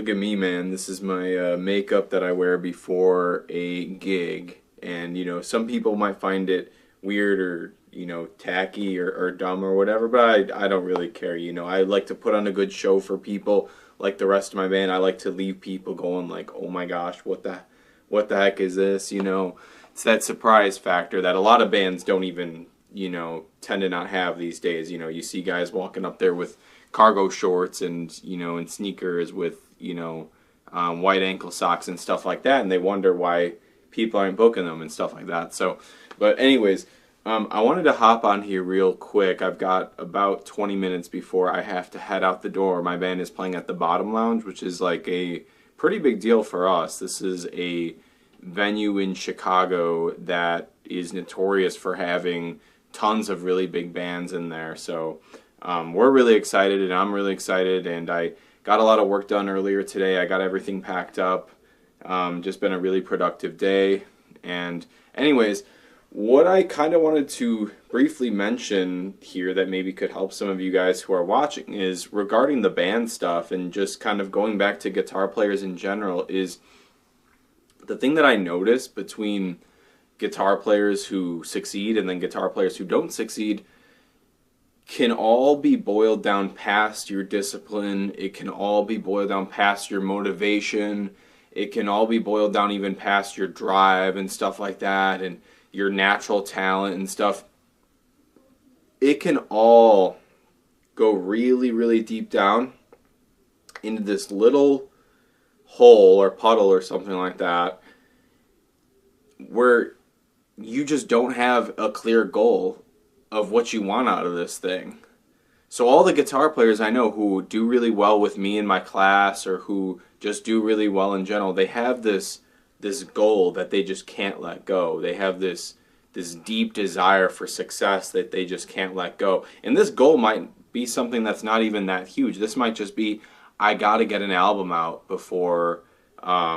Look at me, man. This is my makeup that I wear before a gig. And, some people might find it weird or, tacky or dumb or whatever, but I don't really care. I like to put on a good show for people like the rest of my band. I like to leave people going like, oh my gosh, what the heck is this? It's that surprise factor that a lot of bands don't even, tend to not have these days. You see guys walking up there with cargo shorts and sneakers with white ankle socks and stuff like that, and they wonder why people aren't booking them and stuff like that. So, but anyways, I wanted to hop on here real quick. I've got about 20 minutes before I have to head out the door. My band is playing at the Bottom Lounge, which is like a pretty big deal for us. This is a venue in Chicago that is notorious for having tons of really big bands in there. So we're really excited, and I'm really excited, and I got a lot of work done earlier today. I got everything packed up. Just been a really productive day. And anyways, what I kind of wanted to briefly mention here that maybe could help some of you guys who are watching is regarding the band stuff and just kind of going back to guitar players in general is the thing that I noticed between guitar players who succeed and then guitar players who don't succeed can all be boiled down past your discipline. It can all be boiled down past your motivation. It can all be boiled down even past your drive and stuff like that, and your natural talent and stuff. It can all go really, really deep down into this little hole or puddle or something like that where you just don't have a clear goal of what you want out of this thing. So all the guitar players I know who do really well with me in my class or who just do really well in general, they have this goal that they just can't let go. They have this deep desire for success that they just can't let go. And this goal might be something that's not even that huge. This might just be, I got to get an album out before, I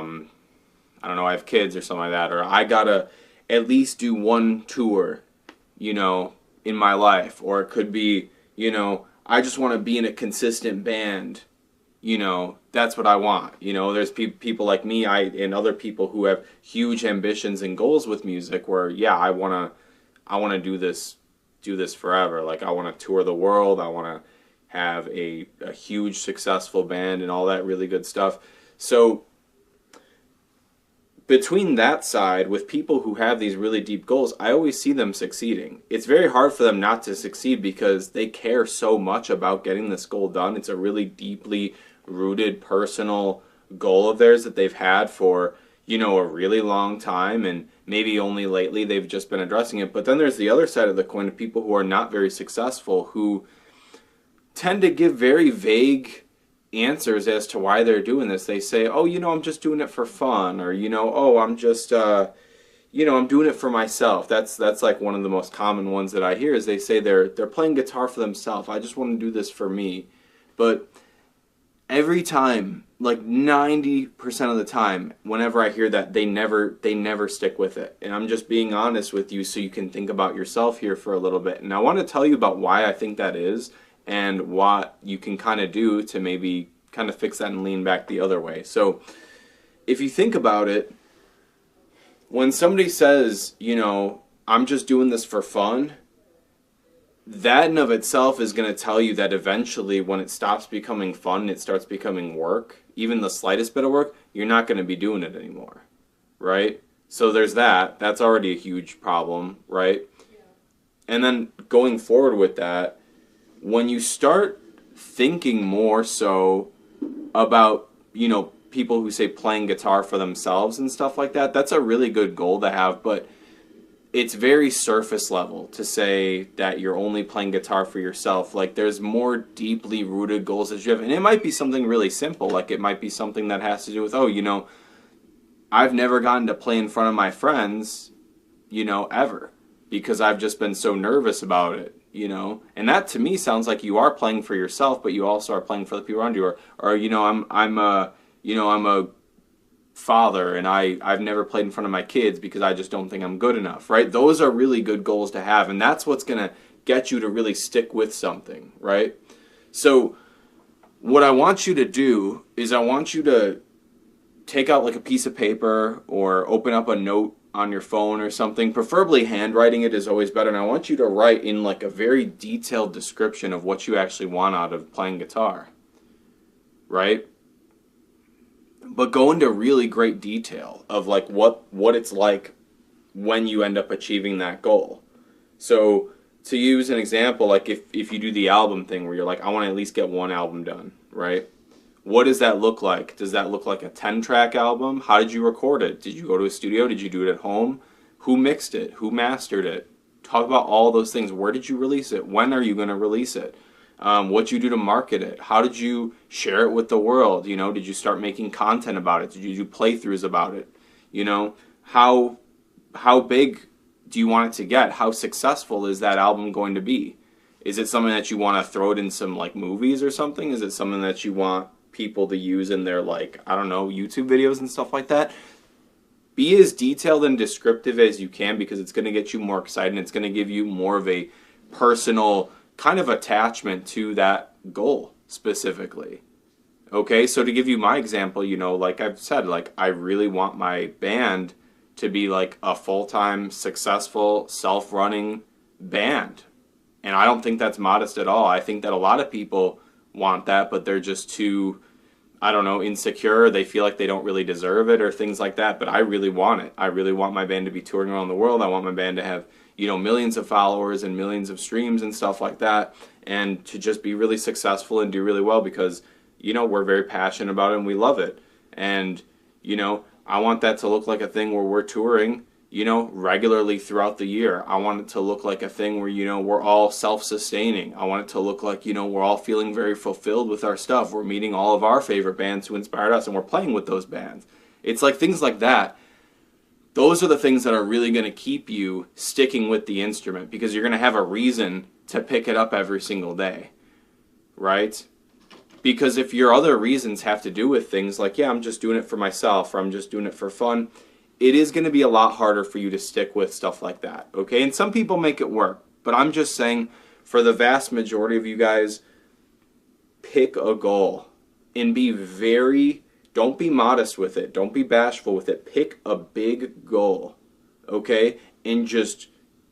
don't know, I have kids or something like that, or I got to at least do one tour, in my life. Or it could be, I just want to be in a consistent band. That's what I want. There's people like me and other people who have huge ambitions and goals with music where, yeah, I want to do this forever. Like, I want to tour the world. I want to have a huge successful band and all that really good stuff. So between that side, with people who have these really deep goals, I always see them succeeding. It's very hard for them not to succeed because they care so much about getting this goal done. It's a really deeply rooted personal goal of theirs that they've had for, a really long time, and maybe only lately they've just been addressing it. But then there's the other side of the coin of people who are not very successful, who tend to give very vague answers as to why they're doing this. They say, oh, I'm just doing it for fun, or, oh, I'm just, I'm doing it for myself. That's like one of the most common ones that I hear is they say they're playing guitar for themselves. I just want to do this for me. But every time, like 90% of the time, whenever I hear that, they never stick with it. And I'm just being honest with you so you can think about yourself here for a little bit. And I want to tell you about why I think that is and what you can kind of do to maybe kind of fix that and lean back the other way. So if you think about it, when somebody says, I'm just doing this for fun, that in of itself is going to tell you that eventually when it stops becoming fun, it starts becoming work, even the slightest bit of work, you're not going to be doing it anymore, right? So there's that. That's already a huge problem, right? Yeah. And then going forward with that, when you start thinking more so about, people who say playing guitar for themselves and stuff like that, that's a really good goal to have, but it's very surface level to say that you're only playing guitar for yourself. Like, there's more deeply rooted goals that you have, and it might be something really simple. Like, it might be something that has to do with, I've never gotten to play in front of my friends, ever, because I've just been so nervous about it. And that to me sounds like you are playing for yourself, but you also are playing for the people around you. Or I'm a father and I've never played in front of my kids because I just don't think I'm good enough, right? Those are really good goals to have, and that's what's going to get you to really stick with something, right? So What I want you to do is I want you to take out like a piece of paper or open up a note on your phone or something. Preferably handwriting it is always better. And I want you to write in like a very detailed description of what you actually want out of playing guitar, right? But go into really great detail of like what it's like when you end up achieving that goal. So to use an example, like if you do the album thing where you're like, I want to at least get one album done, right? What does that look like? Does that look like a 10-track album? How did you record it? Did you go to a studio? Did you do it at home? Who mixed it? Who mastered it? Talk about all those things. Where did you release it? When are you going to release it? What did you do to market it? How did you share it with the world? You know, did you start making content about it? Did you do playthroughs about it? You know, how big do you want it to get? How successful is that album going to be? Is it something that you want to throw it in some like movies or something? Is it something that you want people to use in their like, I don't know, YouTube videos and stuff like that? Be as detailed and descriptive as you can because it's going to get you more excited and it's going to give you more of a personal kind of attachment to that goal specifically. Okay, so to give you my example, you know, like I've said, like I really want my band to be like a full-time, successful, self-running band. And I don't think that's modest at all. I think that a lot of people want that, but they're just too, I don't know, insecure. They feel like they don't really deserve it or things like that. But I really want it. I really want my band to be touring around the world. I want my band to have, you know, millions of followers and millions of streams and stuff like that. And to just be really successful and do really well because, you know, we're very passionate about it and we love it. And, you know, I want that to look like a thing where we're touring, you know, regularly throughout the year. I want it to look like a thing where, you know, we're all self-sustaining. I want it to look like, you know, we're all feeling very fulfilled with our stuff. We're meeting all of our favorite bands who inspired us and we're playing with those bands. It's like things like that. Those are the things that are really going to keep you sticking with the instrument because you're going to have a reason to pick it up every single day, right? Because if your other reasons have to do with things like, yeah, I'm just doing it for myself or I'm just doing it for fun, it is going to be a lot harder for you to stick with stuff like that, okay? And some people make it work, but I'm just saying for the vast majority of you guys, pick a goal and don't be modest with it. Don't be bashful with it. Pick a big goal, okay? And just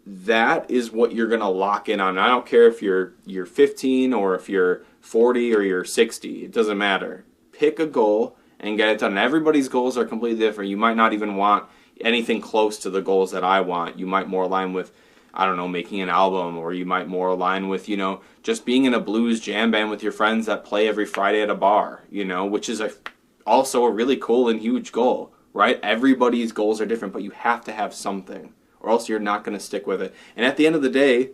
that is what you're going to lock in on. I don't care if you're 15 or if you're 40 or you're 60. It doesn't matter. Pick a goal and get it done. And everybody's goals are completely different. You might not even want anything close to the goals that I want. You might more align with, I don't know, making an album, or you might more align with, you know, just being in a blues jam band with your friends that play every Friday at a bar, you know, which is also a really cool and huge goal, right? Everybody's goals are different, but you have to have something, or else you're not going to stick with it. And at the end of the day,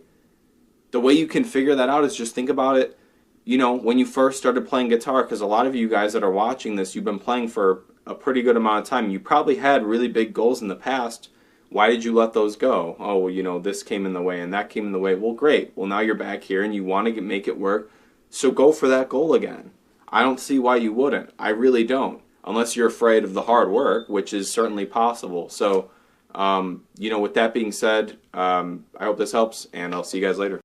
the way you can figure that out is just think about it, you know, when you first started playing guitar, because a lot of you guys that are watching this, you've been playing for a pretty good amount of time. You probably had really big goals in the past. Why did you let those go? Oh, well, you know, this came in the way and that came in the way. Well, great. Well, now you're back here and you want to make it work. So go for that goal again. I don't see why you wouldn't. I really don't. Unless you're afraid of the hard work, which is certainly possible. So, you know, with that being said, I hope this helps, and I'll see you guys later.